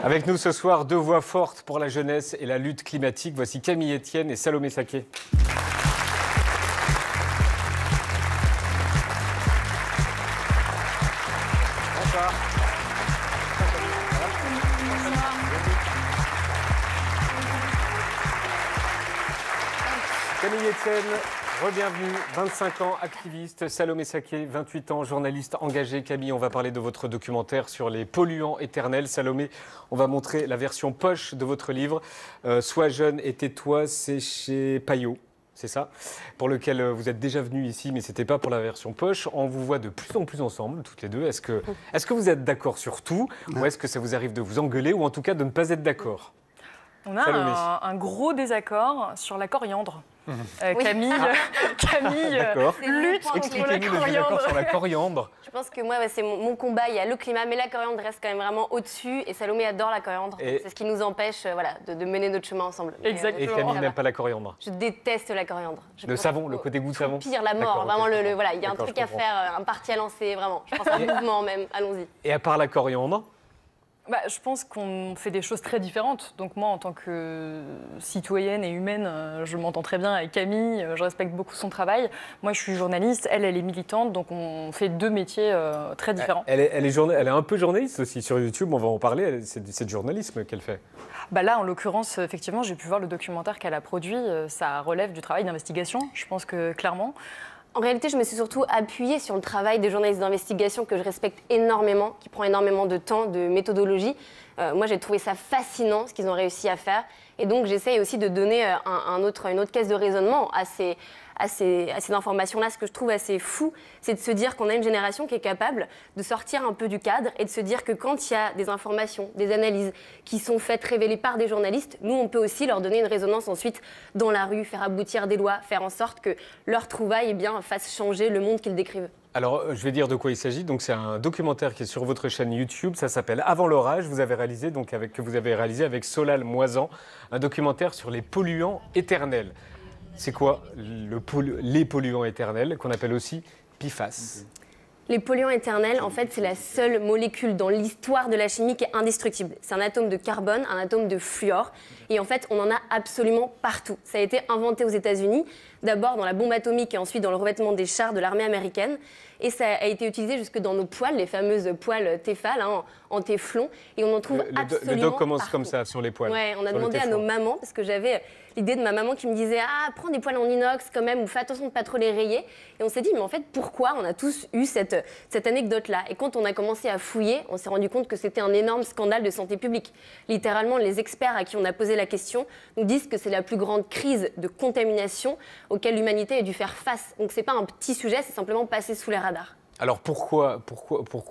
Avec nous ce soir, deux voix fortes pour la jeunesse et la lutte climatique. Voici Camille Etienne et Salomé Saké. Bonsoir. Camille Etienne, re-bienvenue, 25 ans, activiste. Salomé Saké, 28 ans, journaliste engagé. Camille, on va parler de votre documentaire sur les polluants éternels. Salomé, on va montrer la version poche de votre livre. Sois jeune et tais-toi, c'est chez Payot. C'est ça, pour lequel vous êtes déjà venu ici, mais ce n'était pas pour la version poche. On vous voit de plus en plus ensemble, toutes les deux. Est-ce que vous êtes d'accord sur tout, ou est-ce que ça vous arrive de vous engueuler, ou en tout cas de ne pas être d'accord? On a un gros désaccord sur la coriandre. Camille lutte contre la Expliquez-nous le désaccord sur la coriandre. Je pense que moi, c'est mon combat. Il y a le climat, mais la coriandre reste quand même vraiment au-dessus. Et Salomé adore la coriandre. C'est ce qui nous empêche de mener notre chemin ensemble. Exactement. Et Camille n'aime pas la coriandre. Je déteste la coriandre. Le savon, le côté goût savon. Pire, la mort. Vraiment, voilà, il y a un truc à faire, un parti à lancer, vraiment. Je pense à un mouvement même. Allons-y. Et à part la coriandre? Je pense qu'on fait des choses très différentes. Donc moi, en tant que citoyenne et humaine, je m'entends très bien avec Camille, je respecte beaucoup son travail. Moi, je suis journaliste, elle est militante, donc on fait deux métiers très différents. Elle est un peu journaliste aussi. Sur YouTube, on va en parler, c'est du journalisme qu'elle fait. Là, en l'occurrence, effectivement, j'ai pu voir le documentaire qu'elle a produit. Ça relève du travail d'investigation, je pense que clairement. En réalité, je me suis surtout appuyée sur le travail des journalistes d'investigation que je respecte énormément, qui prend énormément de temps, de méthodologie. Moi, j'ai trouvé ça fascinant, ce qu'ils ont réussi à faire. Et donc, j'essaye aussi de donner une autre caisse de raisonnement à ces informations-là. Ce que je trouve assez fou, c'est de se dire qu'on a une génération qui est capable de sortir un peu du cadre et de se dire que quand il y a des informations, des analyses qui sont faites, révélées par des journalistes, nous, on peut aussi leur donner une résonance ensuite dans la rue, faire aboutir des lois, faire en sorte que leurs trouvailles fassent changer le monde qu'ils décrivent. Alors, je vais dire de quoi il s'agit. Donc, c'est un documentaire qui est sur votre chaîne YouTube. Ça s'appelle Avant l'orage. Vous avez réalisé avec Solal Moisan, un documentaire sur les polluants éternels. C'est quoi les polluants éternels, qu'on appelle aussi PFAS? Les polluants éternels, en fait, c'est la seule molécule dans l'histoire de la chimie qui est indestructible. C'est un atome de carbone, un atome de fluor. Et en fait, on en a absolument partout. Ça a été inventé aux États-Unis, d'abord dans la bombe atomique et ensuite dans le revêtement des chars de l'armée américaine. Et ça a été utilisé jusque dans nos poêles, les fameuses poêles Tefal, en téflon. Et on en trouve absolument Le doc commence partout. Comme ça, sur les poêles. Ouais, on a demandé à nos mamans, parce que j'avais l'idée de ma maman qui me disait « Ah, prends des poêles en inox quand même, ou fais attention de ne pas trop les rayer ». Et on s'est dit « Mais en fait, pourquoi on a tous eu cette anecdote-là » Et quand on a commencé à fouiller, on s'est rendu compte que c'était un énorme scandale de santé publique. Littéralement, les experts à qui on a posé la question nous disent que c'est la plus grande crise de contamination auquel l'humanité a dû faire face. Donc c'est pas un petit sujet, c'est simplement passer sous les radars. Alors pourquoi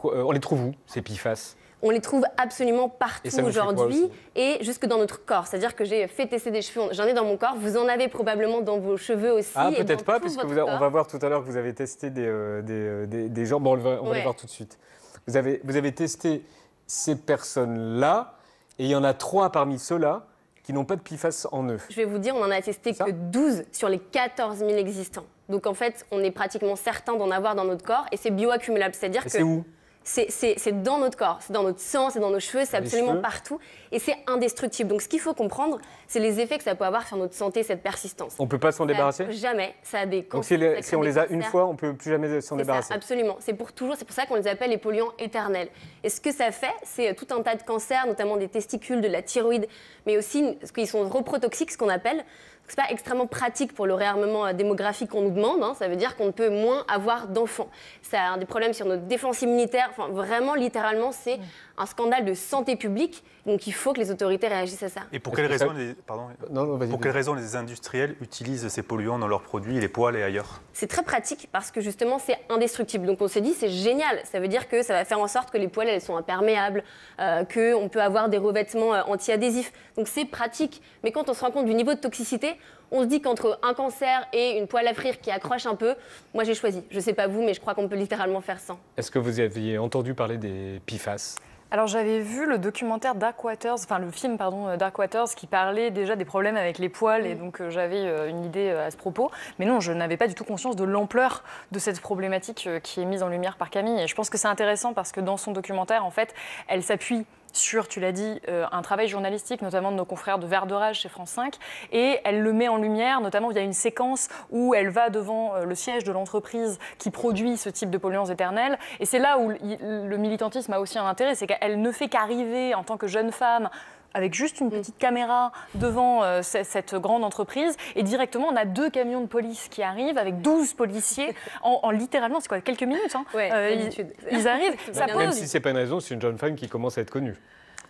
on les trouve où, ces PFAS? On les trouve absolument partout aujourd'hui et jusque dans notre corps. C'est-à-dire que j'ai fait tester des cheveux, j'en ai dans mon corps, vous en avez probablement dans vos cheveux aussi. Ah, peut-être pas, puisque on va voir tout à l'heure que vous avez testé des gens. Bon, on va les voir tout de suite. Vous avez testé ces personnes-là, et il y en a 3 parmi ceux-là qui n'ont pas de PFAS en eux. Je vais vous dire, on n'en a testé que 12 sur les 14 000 existants. Donc en fait, on est pratiquement certain d'en avoir dans notre corps et c'est bioaccumulable. C'est-à-dire que c'est où? C'est dans notre corps, c'est dans notre sang, c'est dans nos cheveux, c'est absolument partout. Et c'est indestructible. Donc ce qu'il faut comprendre, c'est les effets que ça peut avoir sur notre santé, cette persistance. On ne peut pas s'en débarrasser? Jamais. Ça a des Donc si on les a une fois, on ne peut plus jamais s'en débarrasser? Absolument. C'est pour toujours. C'est pour ça qu'on les appelle les polluants éternels. Et ce que ça fait, c'est tout un tas de cancers, notamment des testicules, de la thyroïde, mais aussi parce qu'ils sont reprotoxiques, ce qu'on appelle. C'est pas extrêmement pratique pour le réarmement démographique qu'on nous demande. Ça veut dire qu'on ne peut moins avoir d'enfants. Ça a des problèmes sur notre défense immunitaire. Enfin, vraiment, littéralement, c'est un scandale de santé publique. Donc, il faut que les autorités réagissent à ça. Et pour quelles raisons les industriels utilisent ces polluants dans leurs produits, les poêles et ailleurs? C'est très pratique parce que justement, c'est indestructible. Donc, on s'est dit, c'est génial. Ça veut dire que ça va faire en sorte que les poêles, elles sont imperméables, qu'on peut avoir des revêtements anti-adhésifs. Donc, c'est pratique. Mais quand on se rend compte du niveau de toxicité, on se dit qu'entre un cancer et une poêle à frire qui accroche un peu, moi j'ai choisi. Je ne sais pas vous, mais je crois qu'on peut littéralement faire sans. Est-ce que vous aviez entendu parler des PFAS? Alors j'avais vu le documentaire Dark Waters, enfin le film pardon Dark Waters qui parlait déjà des problèmes avec les poils et donc j'avais une idée à ce propos. Mais non, je n'avais pas du tout conscience de l'ampleur de cette problématique qui est mise en lumière par Camille. Et je pense que c'est intéressant parce que dans son documentaire, en fait, elle s'appuie sur, tu l'as dit, un travail journalistique, notamment de nos confrères de Vert de Rage chez France 5, et elle le met en lumière, notamment via une séquence où elle va devant le siège de l'entreprise qui produit ce type de polluants éternels. Et c'est là où le militantisme a aussi un intérêt, c'est qu'elle ne fait qu'arriver en tant que jeune femme avec juste une petite caméra devant cette grande entreprise. Et directement, on a 2 camions de police qui arrivent avec 12 policiers en littéralement, c'est quoi, quelques minutes. Hein. Ils arrivent. Même si ce n'est pas une raison, c'est une jeune femme qui commence à être connue.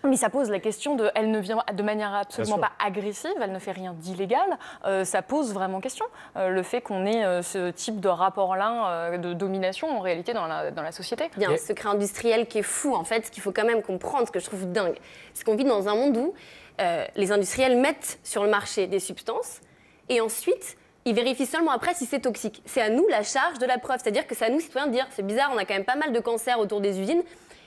Mais ça pose la question de, elle ne vient de manière absolument pas agressive, elle ne fait rien d'illégal. Ça pose vraiment question, le fait qu'on ait ce type de rapport-là de domination en réalité dans la société. Il y a un secret industriel qui est fou en fait, ce qu'il faut quand même comprendre, ce que je trouve dingue. C'est qu'on vit dans un monde où les industriels mettent sur le marché des substances et ensuite ils vérifient seulement après si c'est toxique. C'est à nous la charge de la preuve, c'est-à-dire que c'est à nous citoyens de dire c'est bizarre, on a quand même pas mal de cancers autour des usines.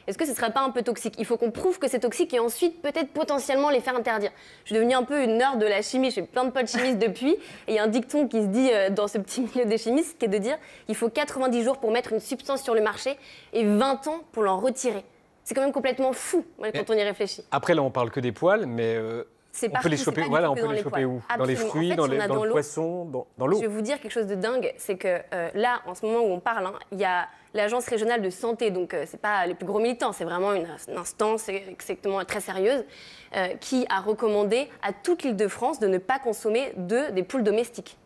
Est-ce que ce ne serait pas un peu toxique? Il faut qu'on prouve que c'est toxique et ensuite peut-être potentiellement les faire interdire. Je suis devenue un peu une nerd de la chimie, je fais plein de potes chimistes depuis, et il y a un dicton qui se dit dans ce petit milieu des chimistes qui est de dire il faut 90 jours pour mettre une substance sur le marché et 20 ans pour l'en retirer. C'est quand même complètement fou quand on y réfléchit. Après là on parle que des poils, mais on peut les choper, on peut les choper où? Dans les fruits, dans le poisson, dans l'eau. Je vais vous dire quelque chose de dingue, c'est que là, en ce moment où on parle, il y a l'Agence régionale de santé, donc c'est pas les plus gros militants, c'est vraiment une instance exactement très sérieuse, qui a recommandé à toute l'Île-de-France de ne pas consommer des poules domestiques.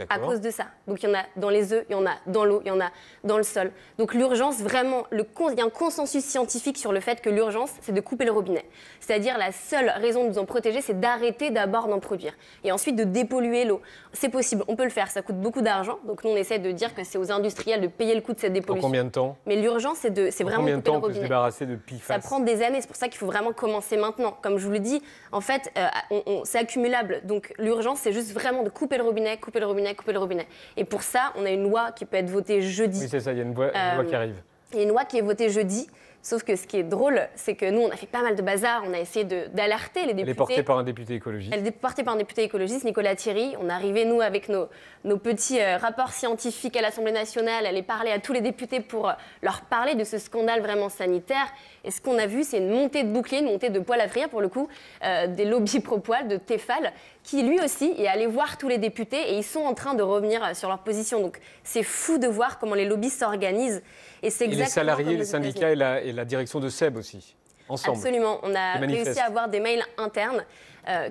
À cause de ça. Donc il y en a dans les œufs, il y en a dans l'eau, il y en a dans le sol. Donc l'urgence, vraiment, il y a un consensus scientifique sur le fait que l'urgence, c'est de couper le robinet. C'est-à-dire la seule raison de nous en protéger, c'est d'arrêter d'abord d'en produire. Et ensuite de dépolluer l'eau. C'est possible, on peut le faire, ça coûte beaucoup d'argent. Donc nous, on essaie de dire que c'est aux industriels de payer le coût de cette dépollution. En combien de temps? Mais l'urgence, c'est vraiment combien de temps couper le on peut robinet. se débarrasser de PFAS? Ça prend des années, c'est pour ça qu'il faut vraiment commencer maintenant. Comme je vous le dis, en fait, c'est accumulable. Donc l'urgence, c'est juste vraiment de couper le robinet, couper le robinet, couper le robinet. Et pour ça, on a une loi qui peut être votée jeudi. Oui, c'est ça, il y a une loi qui arrive. Il y a une loi qui est votée jeudi. Sauf que ce qui est drôle, c'est que nous, on a fait pas mal de bazar. On a essayé d'alerter les députés. Elle est portée par un député écologiste. Elle est portée par un député écologiste, Nicolas Thierry. On est arrivé, nous, avec nos petits rapports scientifiques à l'Assemblée nationale. Elle est parlée à tous les députés pour leur parler de ce scandale vraiment sanitaire. Et ce qu'on a vu, c'est une montée de boucliers, une montée de poil à frire, pour le coup, des lobbies pro-poil, de Tefal, qui lui aussi est allé voir tous les députés et ils sont en train de revenir sur leur position. Donc c'est fou de voir comment les lobbies s'organisent. Et c'est exactement les salariés, les syndicats et la direction de SEB aussi, ensemble. Absolument. On a réussi à avoir des mails internes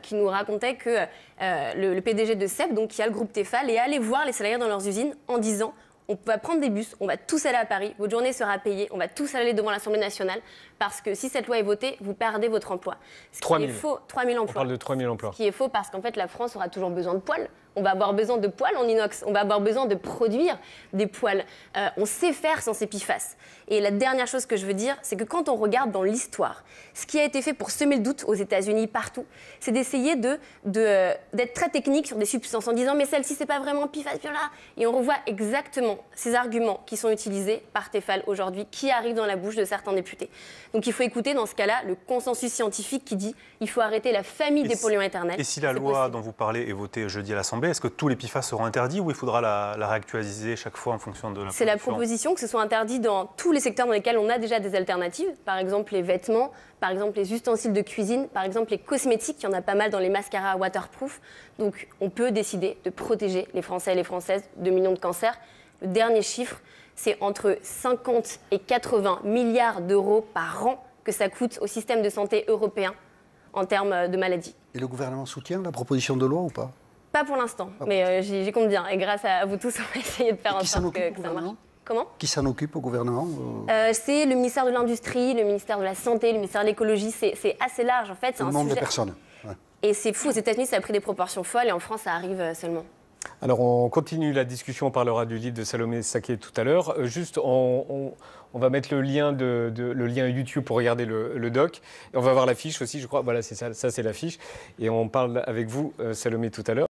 qui nous racontaient que le PDG de SEB, donc qui a le groupe Tefal, est allé voir les salariés dans leurs usines en disant on va prendre des bus, on va tous aller à Paris, votre journée sera payée, on va tous aller devant l'Assemblée nationale, parce que si cette loi est votée, vous perdez votre emploi. 3 000. 3 000 emplois. On parle de 3 000 emplois. Ce qui est faux parce qu'en fait, la France aura toujours besoin de poils. On va avoir besoin de poils en inox, on va avoir besoin de produire des poils. On sait faire sans ces PFAS. Et la dernière chose que je veux dire, c'est que quand on regarde dans l'histoire, ce qui a été fait pour semer le doute aux États-Unis, partout, c'est d'essayer d'être très technique sur des substances en disant mais celle-ci, c'est pas vraiment PFAS, là. Et on revoit exactement ces arguments qui sont utilisés par Tefal aujourd'hui, qui arrivent dans la bouche de certains députés. Donc il faut écouter dans ce cas-là le consensus scientifique qui dit il faut arrêter la famille des polluants éternels. Et si la loi dont vous parlez est votée jeudi à l'Assemblée, est-ce que tous les PFAS seront interdits ou il faudra la réactualiser chaque fois en fonction de la C'est la proposition que ce soit interdit dans tous les secteurs dans lesquels on a déjà des alternatives. Par exemple les vêtements, par exemple les ustensiles de cuisine, par exemple les cosmétiques, il y en a pas mal dans les mascaras waterproof. Donc on peut décider de protéger les Français et les Françaises de millions de cancers. Le dernier chiffre, c'est entre 50 et 80 milliards d'euros par an que ça coûte au système de santé européen en termes de maladies. Et le gouvernement soutient la proposition de loi ou pas? Pas pour l'instant, mais j'y compte bien. Et grâce à vous tous, on va essayer de faire en sorte que ça marche. Comment? Qui s'en occupe au gouvernement? C'est le ministère de l'Industrie, le ministère de la Santé, le ministère de l'Écologie. C'est assez large, en fait. C'est un nombre de personnes. Ouais. Et c'est fou. Aux États-Unis, ça a pris des proportions folles. Et en France, ça arrive seulement. Alors, on continue la discussion. On parlera du livre de Salomé Saké tout à l'heure. Juste, on va mettre le lien YouTube pour regarder le doc. Et on va voir l'affiche aussi, je crois. Voilà, c'est ça c'est l'affiche. Et on parle avec vous, Salomé, tout à l'heure.